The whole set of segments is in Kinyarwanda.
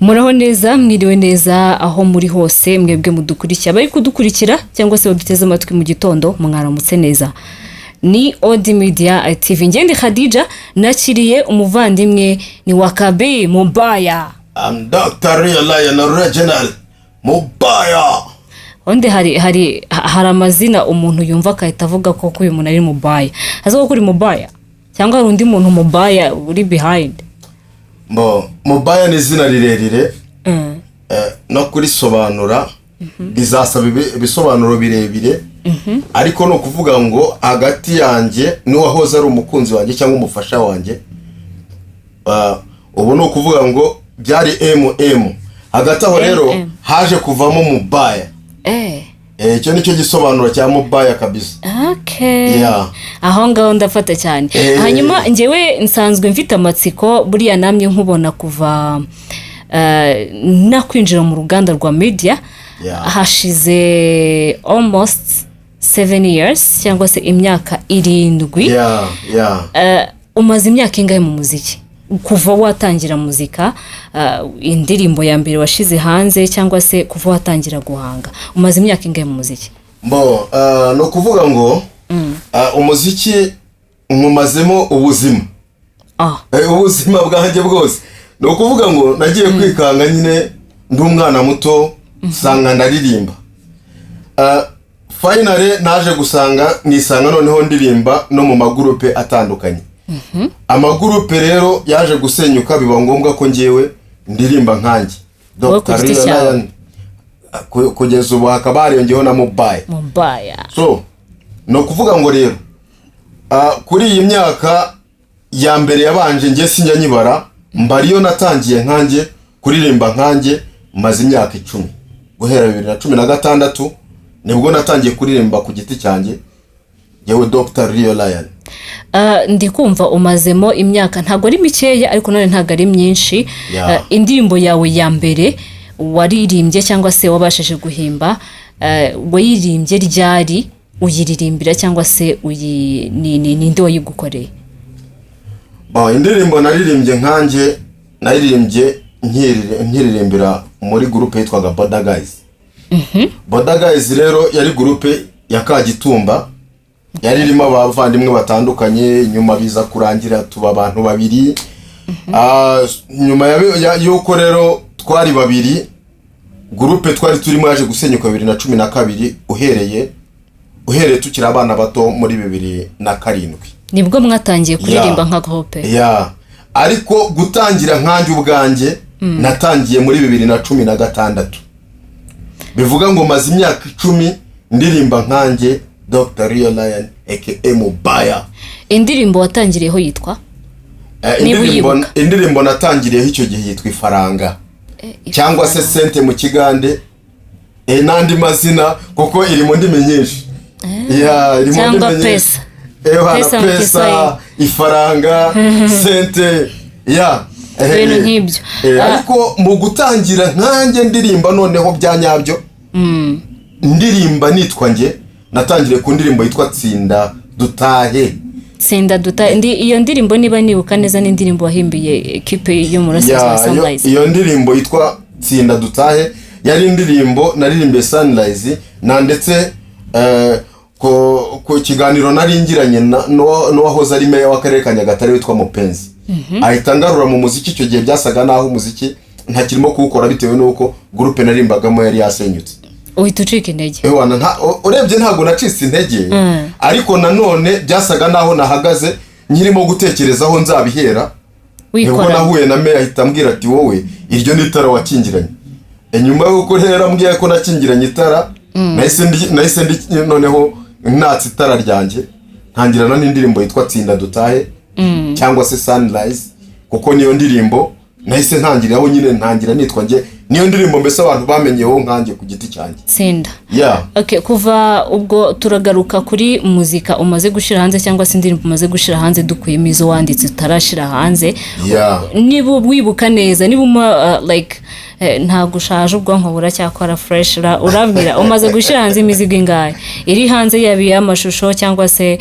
Muraho neza, mwiriwe neza aho muri hose, mwebwe mudukurikira, bari kudukurikira cyangwa se baduteze amatwi mu gitondo, mwaramutse neza. Ni Odi Media TV. Ngende Khadija nakiriye umuvandimwe ni Wakabe Mubaya. I'm Dr. Real Lion Original Mubaya. Onde hari amazina umuntu yumva akahita avuga ko uyu muntu ari Mubaya. Azo ko kuri Mubaya cyangwa hari undi muntu Mubaya uri behind. Mubaya ni izina rirerire. No kurisobanura bizasaba ibisobanuro birebire. Ariko no kuvuga ngo hagati yanjye n'uwahoze ari umukunzi wanjye cyangwa umufasha wanjye, ubu no kuvuga ngo byari MM. Hagati aho rero haje kuvamo Mubaya. Icyo nicyo gisobanuro cya Mubaya kabisa. Okay. Yeah. Aho ngaho ndafata cyane. Hanyuma njyewe nsanzwe mfite amatsiko buriya namye nkubona kuva nakwinjira mu ruganda rwa media. Yeah. Hashize almost 7 years cyangwa se imyaka 7. Umaze imyaka ingahe mu muziki? Kuva watangira muzika, indirimbo ya mbere washize hanze cyangwa se kuva watangira guhanga, umaze imyaka ingahe mu muziki? No kuvuga ngo umuziki nkumazemo ubuzima. Ubuzima bwanjye bwose. No kuvuga ngo nagiye kwikanga nyine ndi umwana muto sanga ndaririmba. Finally naje gusanga nisanga noneho ndirimba no mu magurupe atandukanye. Amagurupe rero yaje gusenyuka biba ngombwa ko ngewe ndirimba nkanjye. Dr. Lion kugeza ubu hakaba hariyongeho na Mubaya. So no kuvuga ngo rero kuri iyi myaka ya mbere yabanje ngiye sinjya nyibara, mbariyo natangiye nkanjye kuririmba nkanjye maze imyaka 10. Guhera 2016 nibwo natangiye kuririmba ku giti cyanjye yewe Dr. Real Lion. Ndi kumva umazemo imyaka ntago ari mikeya ariko none ntago ari myinshi. Indirimbo yawe ya mbere waririmbye cyangwa se wabashije guhimba, wayirimbye ryari, uyiririmbira cyangwa se ninde wayigukoreye? Indirimbo naririmbye nkanjye naririmbye nkiririmbira muri groupe yitwaga Boda Guys. Boda Guys rero yari groupe ya Kagitumba, yari irimo abavandimwe batandukanye, nyuma biza kurangira tuba abantu babiri. Nyuma yuko rero twari babiri, groupe twari turimo yaje gusenyuka 2012 uhereye tukiri abana bato muri 2007. Nibwo mwatangiye kuririmba nka groupe? Ariko gutangira nkanjye ubwanjye natangiye muri 2016. Bivuga ngo maze imyaka 10 ndirimba nkanjye Dr. Real Lion aka Mubaya. Indirimbo watangiriyeho yitwa? Indirimbo natangiriyeho icyo gihe yitwa Ifaranga. Cyangwa se Sente mu Kigande. Nandi mazina kuko iri mu ndimi nyinshi. Iri mu ndimi nyinshi. Pesa, Ifaranga, Sente. Ibintu nk'ibyo. Ariko mu gutangira nkanjye ndirimba noneho byanyabyo. Ndirimba nitwa nge natangire ku ndirimbo yitwa Tsinda Dutahe. Tsinda Dutahe. Iyo ndirimbo niba nibuka neza ni indirimbo wahimbiye equipe yo mu Rwanda Sunrise. Iyo ndirimbo yitwa Tsinda Dutahe yari indirimbo naririmbiye Sunrise, na ndetse ko kiganiro naringiranye no wahoze ari meya w'akarere ka Nyagatare witwa Mupenzi. Ahita ngarura mu muziki icyo gihe byasaga naho umuziki ntakirimo kuwukora bitewe nuko groupe narimbagamo yari yasenyutse. Uhita ucika intege? Urebye ntago nacitse intege, ariko nanone byasaga naho nahagaze nyirimo gutekereza aho nzabihera. Nibwo nahuye na meya ahita ambwira ati wowe iryo nitara wakingiranye. Nyuma yuko rero ambwiye ko nakingiranye itara, nahise noneho natse itara ryanjye ntangirana n'indirimbo yitwa Tsinda Dutahe cyangwa se Sunrise, kuko niyo ndirimbo nahise ntangiraho nyine ntangira nitwa nge, niyo ndirimbo mbese abantu bamenyeho nkanjye ku giti cyanjye. Tsinda. Okay, kuva ubwo turagaruka kuri muzika umaze gushira hanze cyangwa se indirimbo umaze gushira hanze dukuyemo izo wanditse utarashira hanze. Niba wibuka neza, niba like nta gushaje ubwonko buracyakora fresh urabwira umaze gushira hanze imizigo ingahe iri hanze yabi amashusho cyangwa se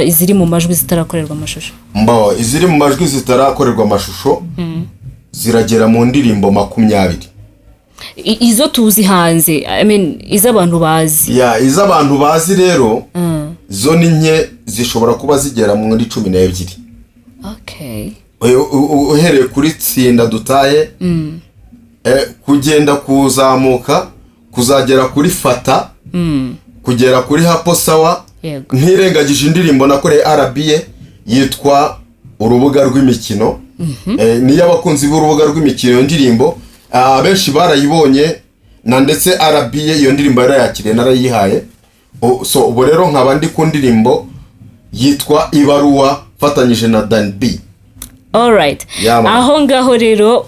iziri mu majwi zitarakorerwa amashusho? Iziri mu majwi zitarakorerwa amashusho ziragera mu ndirimbo 20. Izo tuzi hanze, I mean iz'abantu bazi. Iz'abantu bazi rero zo ni nke, zishobora kuba zigera muri 12. Okay. Uhereye kuri Tsinda Dutaye, kugenda kuzamuka kuzagera kuri Fata, kugera kuri Hapo Sawa, ntirengagije indirimbo nakoreye RBA yitwa Urubuga rw'imikino. Niyo abakunzi b'urubuga rw'imikino ndirimbo abenshi barayibonye, na ndetse RBA iyo ndirimbo yarayakiriye narayihaye. So ubu rero nkaba ndi ku ndirimbo yitwa Ibaruwa fatanyije na Dan B. Alright. Aho ngaho rero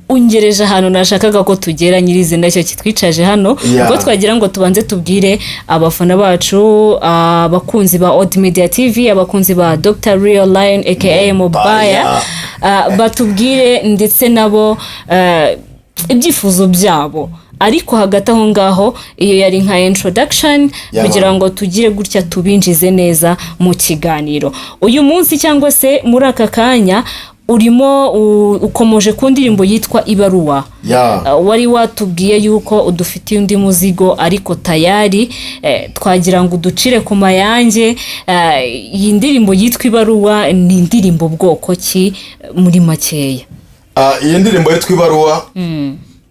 ungereje ahantu nashakaga ko tugera nyirizina cyo kitwicaje hano, ubwo twagira ngo tubanze tubwire abafana bacu, abakunzi ba Odd Media TV, abakunzi ba Dr. Real Lion aka Mobaya, batubwire ndetse nabo ibyifuzo byabo. Ariko hagati aho ngaho iyo yari nka introduction kugira ngo tugire gutya tubinjize neza mu kiganiro uyu munsi, cyangwa se muri aka kanya urimo ukomoje ku ndirimbo yitwa Ibaruwa. Wari watubwiye yuko udufitiye undi muzigo ariko tayari twagira ngo uducire ku mayange. Iyi ndirimbo yitwa Ibaruwa ni indirimbo bwoko ki muri makeya? Iyi ndirimbo yitwa Ibaruwa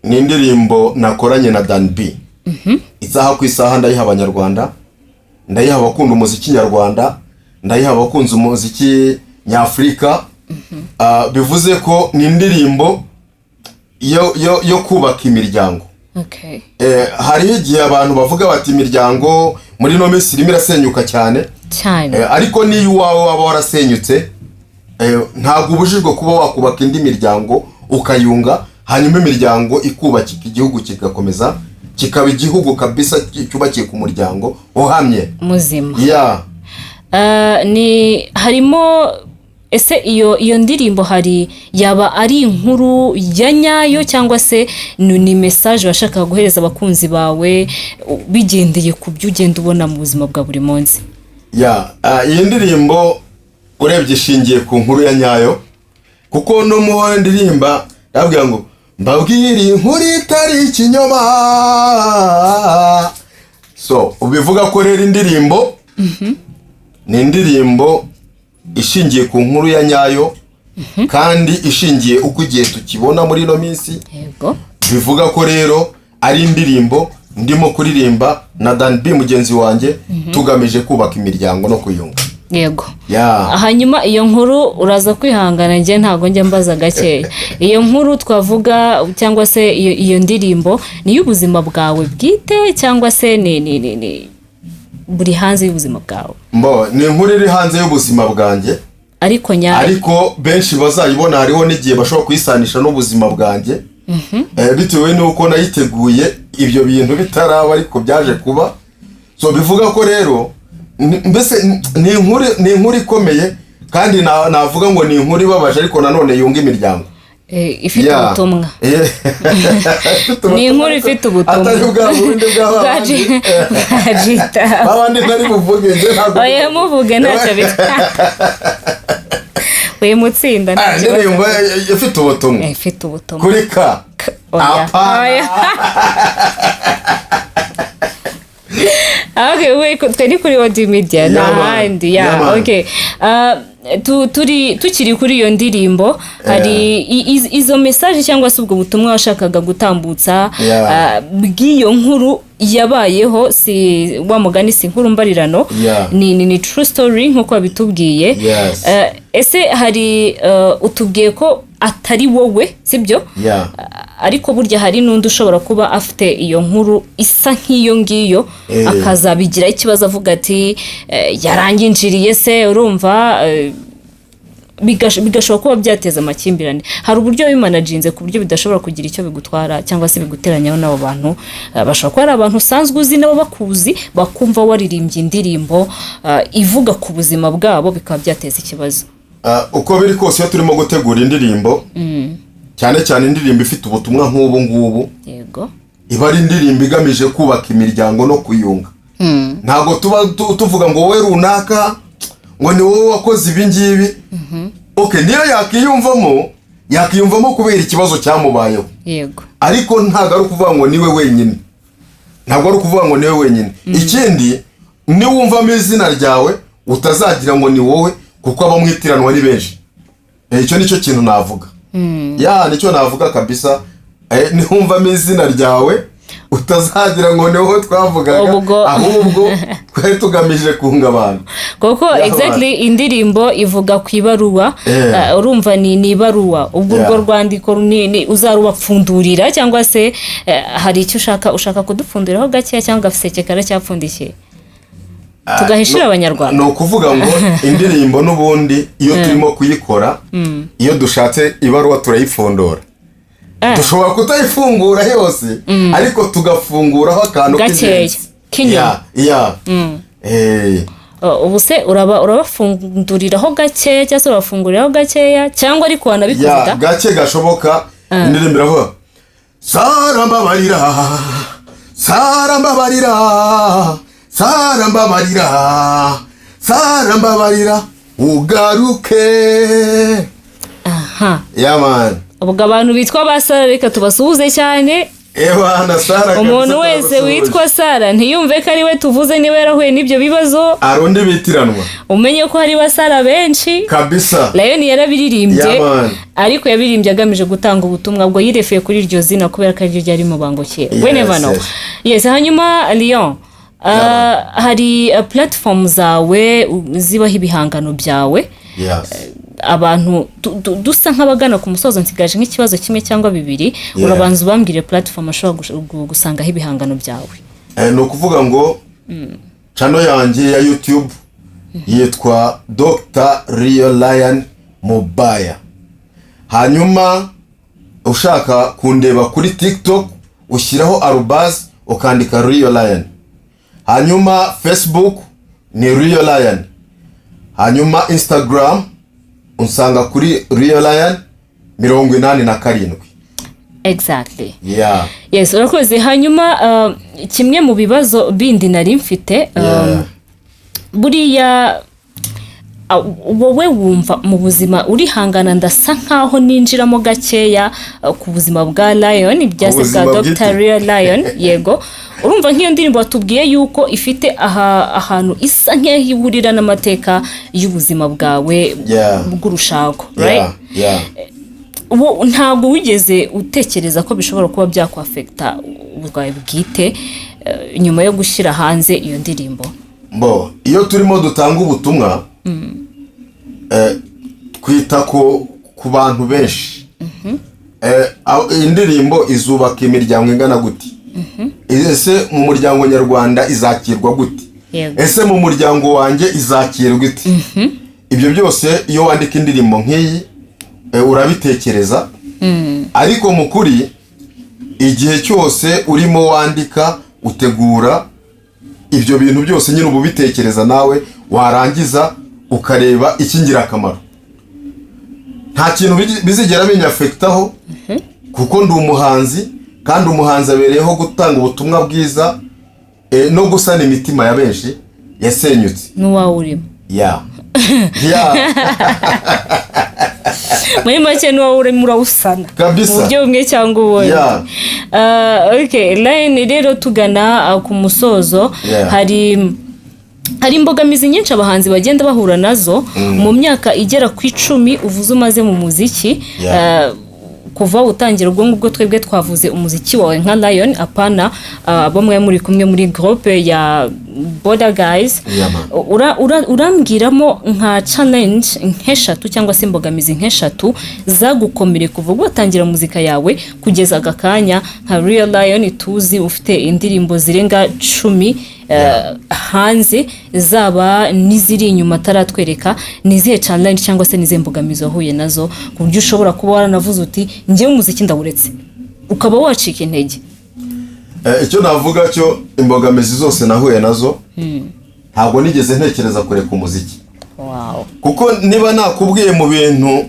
ni indirimbo nakoranye na Dan B. Isaha ku isaha ndayiha abanyarwanda, ndayiha abakunda umuziki nyarwanda, ndayiha abakunze umuziki nyafrika. Bivuze ko ni indirimbo yo kubaka imiryango. Okay. Hari igihe abantu bavuga bati imiryango muri no minsi irimo irasenyuka cyane. Ariko niyo wawe waba warasenyutse, ntabwo ubujijwe kuba wakubaka indi miryango ukayunga, hanyuma imiryango ikubakika, igihugu kigakomeza kikaba igihugu kabisa cyubakiye ku muryango uhamye muzima. Ni harimo ese iyo ndirimbo hari yaba ari inkuru ya nyayo cyangwa se ni message washaka guhereza abakunzi bawe bigendeye ku byo ugenda ubona mu buzima bwa buri munsi? Iyi ndirimbo urebye ishingiye ku nkuru ya nyayo, kuko no mu ndirimba ndabwira ngo mbabwire inkuru itari ikinyoma. So ubivuga ko rero indirimbo ni indirimbo ishingiye ku nkuru ya nyayo, kandi ishingiye uko igihe tukibona muri no minsi. Bivuga ko rero ari indirimbo ndimo kuririmba na Dan B mugenzi wanjye, tugamije kubaka imiryango no kuyunga. Hanyuma iyo nkuru uraza kwihangana, nge ntago njye mbaza gakeya. Iyo nkuru twavuga cyangwa se iyo ndirimbo ni y'ubuzima bwawe bwite cyangwa se ni buri hanze y'ubuzima bwawe? Ni inkuru iri hanze y'ubuzima bwanjye, ariko benshi bazayibona hariho n'igihe bashobora kuyisanisha n'ubuzima bwanjye, bitewe n'uko nayiteguye ibyo bintu bitaraba ariko byaje kuba. So bivuga ko rero mbese ni inkuru ikomeye, kandi navuga ngo ni inkuru ibabaje ariko nanone yunga imiryango. Ifite ubutumwa. Ni inkuru ifite ubutumwa. Atari bwa bundi bw'abandi. Abandi ntari buvuge nje ntabwo. Oya muvuge ntacyo bita. We mutsinda ntacyo. Ndirimbo ifite ubutumwa. Ifite ubutumwa. Kuri ka. Oya. Okay, wait, turi kuri Odd Media n'ahandi. Okay. Tukiri kuri iyo ndirimbo, hari izo message cyangwa se ubwo butumwa washakaga gutambutsa bw'iyo nkuru yabayeho, si wa mugani, si inkuru mbarirano, ni true story nkuko babitubwiye. Ese hari utubwiye ko atari wowe, sibyo? Ariko burya hari n'undi ushobora kuba afite iyo nkuru isa nk'iyo ngiyo, akazabigira ikibazo avuga ati yaranginjiriye se, urumva bigashobora kuba byateza amakimbirane. Hari uburyo bimanaginze ku buryo bidashobora kugira icyo bigutwara cyangwa se biguteranyaho n'abo bantu. Bashobora kuba ari abantu usanzwe uzi nabo bakuzi, bakumva waririmbye indirimbo ivuga ku buzima bwabo, bikaba byateza ikibazo. Uko biri kose iyo turimo gutegura indirimbo, cyane cyane indirimbo ifite ubutumwa nk'ubu ngubu, iba ari indirimbo igamije kubaka imiryango no kuyunga. Ntabwo tuba tuvuga ngo wowe runaka ngo ni wowe wakoze ibi ngibi. Okay, niyo yakiyumvamo yakiyumvamo kubera ikibazo cyamubayeho. Yego. Ariko ntabwo ari ukuvuga ngo niwe wenyine. Ntabwo ari ukuvuga ngo niwe wenyine. Ikindi ni wumvamo izina ryawe utazagira ngo ni wowe kuko abamwitiranwa ni benshi. Icyo nicyo kintu navuga. Nicyo navuga kabisa. Ni wumvamo izina ryawe utazagira ngo ni wowe twavugaga ahubwo twari tugamije kunga abantu. Koko exactly indirimbo ivuga ku ibaruwa. Urumva ni ibaruwa. Ubwo urwo rwandiko uzarubapfundurira cyangwa se hari icyo ushaka kudupfunduriraho gake cyangwa gafiseke karacyapfundikiye tugahishira abanyarwanda. No kuvuga ngo indirimbo n'ubundi iyo turimo kuyikora iyo dushatse ibaruwa turayipfundura. Dushobora kutayifungura yose ariko tugafunguraho akantu k'inyuma. Ubu se urabafunduriraho gakeya cyangwa se urabafunguriraho gakeya cyangwa ariko wanabikubita gake gashoboka. Indirimbo iravuga sarambabarira sarambabarira sarambabarira sarambabarira ugaruke. Man. Ubwo abantu bitwa basara reka tubasuhuze cyane. Sara. Umuntu wese witwa Sara ntiyumve ko ari we tuvuze niba yarahuye n'ibyo bibazo. Arundi bitiranwa. Umenye ko hari basara benshi. Kabisa. Lion yarabiririmbye ariko yabirimbye agamije gutanga ubutumwa bwo yirefuye kuri iryo zina kubera ko ari ryari mu bangokera. We never know. Yes, hanyuma Lion hari platform zawe zibaho ibihangano byawe. Yes. Abantu dusa nk'abagana ku musozo nsigaje nk'ikibazo kimwe cyangwa bibiri. Urabanza ubambwire platform ashobora gusangaho ibihangano byawe. No kuvuga ngo channel yanjye ya YouTube yitwa Dr. Rio Lion Mobaya. Hanyuma ushaka kundeba kuri TikTok ushyiraho arubaz ukandika Rio Lion. Hanyuma Facebook ni Rio Lion. Hanyuma Instagram unsanga kuri Rio Lion 87. Exactly. Yeah. Yes, urakoze. Hanyuma kimwe mu bibazo bindi nari mfite buriya wowe wumva mu buzima urihangana ndasa nkaho ninjiramo gakeya ku buzima bwa Lion byase bwa Dr. Rio Lion. Yego. Urumva nk'iyo ndirimbo watubwiye yuko ifite ahantu isa nk'ihurira n'amateka y'ubuzima bwawe bw'urushako, right? Ntabwo wigeze utekereza ko bishobora kuba byakwafekta ubwawe bwite nyuma yo gushyira hanze iyo ndirimbo? Iyo turimo dutanga ubutumwa twita ku bantu benshi. Indirimbo izubaka imiryango ingana gute? Ese mu muryango nyarwanda izakirwa gute? Ese mu muryango wanjye izakirwa gute? Ibyo byose iyo wandika indirimbo nk'iyi urabitekereza. Ariko mu kuri igihe cyose urimo wandika utegura ibyo bintu byose nyine ubu bitekereza nawe warangiza ukareba ikingirakamaro. Nta kintu bizigera binyafektaho kuko ndi umuhanzi kandi umuhanzi abereyeho gutanga ubutumwa bwiza no gusana imitima ya benshi yasenyutse. N'uwawe urimo. Muri make n'uwawe urimo urawusana kabisa mu buryo bumwe cyangwa ubundi. Okay, Lion rero tugana ku musozo. Hari imbogamizi nyinshi abahanzi bagenda bahura nazo mu myaka igera ku 10 uvuze umaze mu muziki. Kuva utangira ubwo ngubwo twebwe twavuze umuziki wawe nka Lion apana bamwe muri kumwe muri groupe ya Border Guys. Urambwiramo nka challenge nk'eshatu cyangwa se imbogamizi nk'eshatu zagukomere kuva gutangira muzika yawe kugeza agakanya nka Rio Lion tuzi ufite indirimbo zirenga 10 hanze zaba niziri inyuma taratwereka nizihe challenge cyangwa se nize mbogamizi wahuye nazo ku buryo ushobora kuba waranavuze uti ngiye umuziki ndawuretse ukaba wacika intege? Icyo navuga cyo imbogamizi zose nahuye nazo ntabwo nigeze ntekereza kureka umuziki. Kuko niba nakubwiye mu bintu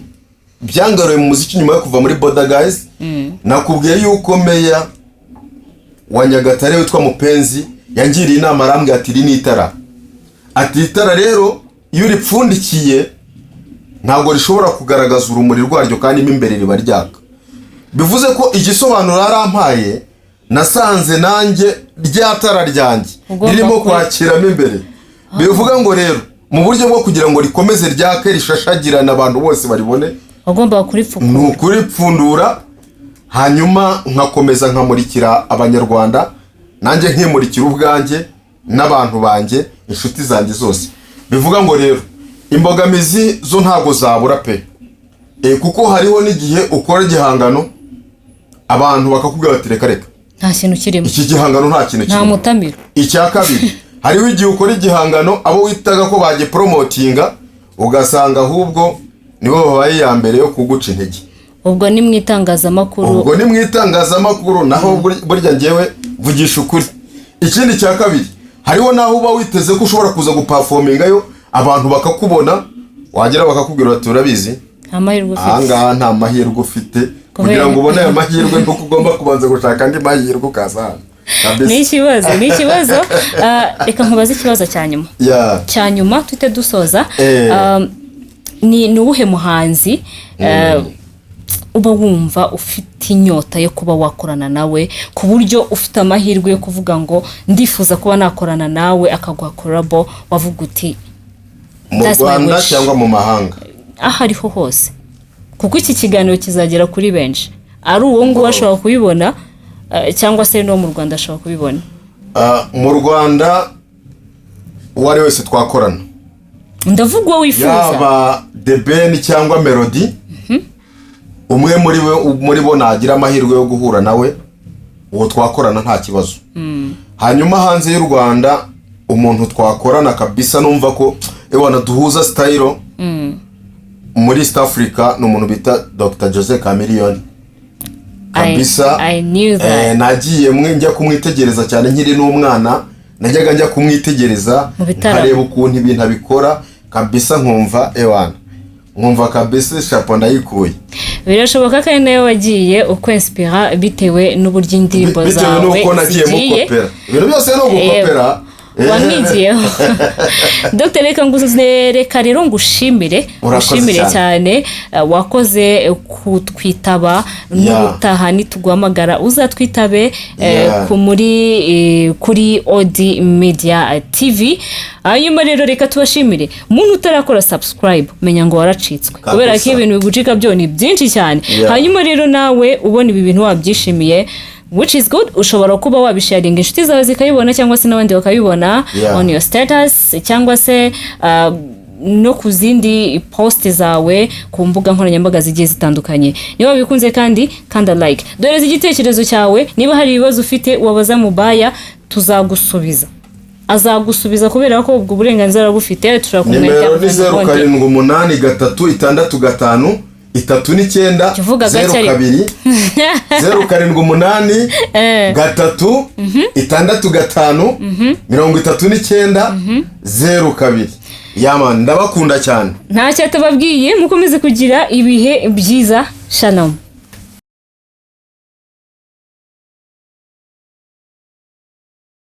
byangaruye mu muziki nyuma yo kuva muri Border Guys nakubwiye yuko meya wa Nyagatare witwa Mupenzi yangiriye inama arambwira ati iri ni itara. Ati itara rero iyo uripfundikiye ntabwo rishobora kugaragaza urumuri rwaryo kandi mo imbere riba ryaka. Bivuze ko igisobanuro arampaye nasanze nanjye ryatara ryanjye ririmo kwakiramo imbere. Bivuga ngo rero mu buryo bwo kugira ngo rikomeze ryake rishashagirana abantu bose baribone, ugomba kuripfundura hanyuma nkakomeza nkamurikira abanyarwanda, nanjye nkimurikira ubwanjye n'abantu banjye, inshuti zanjye zose. Bivuga ngo rero imbogamizi zo ntago zabura pe, kuko hariho n'igihe ukora igihangano abantu bakakubwira bati reka nta kintu kirimo, iki gihangano nta kintu kirimo, nta mutamiro. Icya kabiri hariho igihe ukora igihangano abo witaga ko bagiye promotinga ugasanga ahubwo nibo babaye ya mbere yo kuguca intege. Ubwo ni mu itangazamakuru, naho burya ngewe vugisha ukuri. Ikindi cya kabiri hariho naho uba witeze ko ushobora kuza guperformingayo abantu bakakubona, wagera bakakubwira bati urabizi ahangaha nta mahirwe ufite, kugira ngo ubone aya mahirwe nuko ugomba kubanza gushaka andi mahirwe ukaza hano. Ni ikibazo. Reka nkubaze ikibazo cya nyuma tuhite dusoza. Ni uwuhe muhanzi uba wumva ufite inyota yo kuba wakorana nawe, ku buryo ufite amahirwe yo kuvuga ngo ndifuza kuba nakorana nawe, akaguha collabo, wavuga uti mu Rwanda cyangwa mu mahanga? Aho ariho hose, kuko iki kiganiro kizagera kuri benshi. Ari uwo nguwo ashobora kubibona cyangwa se no mu Rwanda ashobora kubibona. Mu Rwanda uwari wese twakorana, ndavuga uwo wifuza, yaba The Ben cyangwa Melody. Umwe muri bo nagira amahirwe yo guhura nawe, uwo twakorana nta kibazo. Hanyuma hanze y'u Rwanda umuntu twakorana kabisa numva ko ewana duhuza style muri East Africa ni umuntu bita Dr. Jose Chameleone. Kabisa I knew that. Nagiye njya kumwitegereza cyane nkiri n'umwana, najyaga njya kumwitegereza nkareba ukuntu ibintu abikora kabisa, nkumva kabisa chapeau ndayikuye. Birashoboka ko nayo wagiye ukwinspira bitewe n'uburyo indirimbo zawe bitewe nuko nagiye mukopera ibintu byose no gukopera wamwigiyeho. Dr. reka rero ngushimire cyane, wakoze kutwitaba n'ubutaha nituguhamagara uzatwitabe kuri Odi Media TV. Hanyuma rero reka tubashimire, umuntu utarakora subscribe menya ngo waracitswe, kubera ko ibintu bigucika byo ni byinshi cyane. Hanyuma rero nawe ubona ibi bintu wabyishimiye, which is good, ushobora kuba wabisharinga inshuti zawe zikayibona cyangwa se n'abandi bakabibona on your status cyangwa se no ku zindi post zawe ku mbuga nkoranyambaga zigiye zitandukanye. Niba bikunze kandi kanda like, doreza igitekerezo cyawe. Niba hari ibibazo ufite wabaza Mubaya, tuzagusubiza, azagusubiza kubera ko ubwo burenganzira arabufite. Nimero ni 07833653 39 02 0783 36 39 02. Yamani ndabakunda cyane. Ntacyo atababwiye, mukomeze kugira ibihe byiza. Shalom.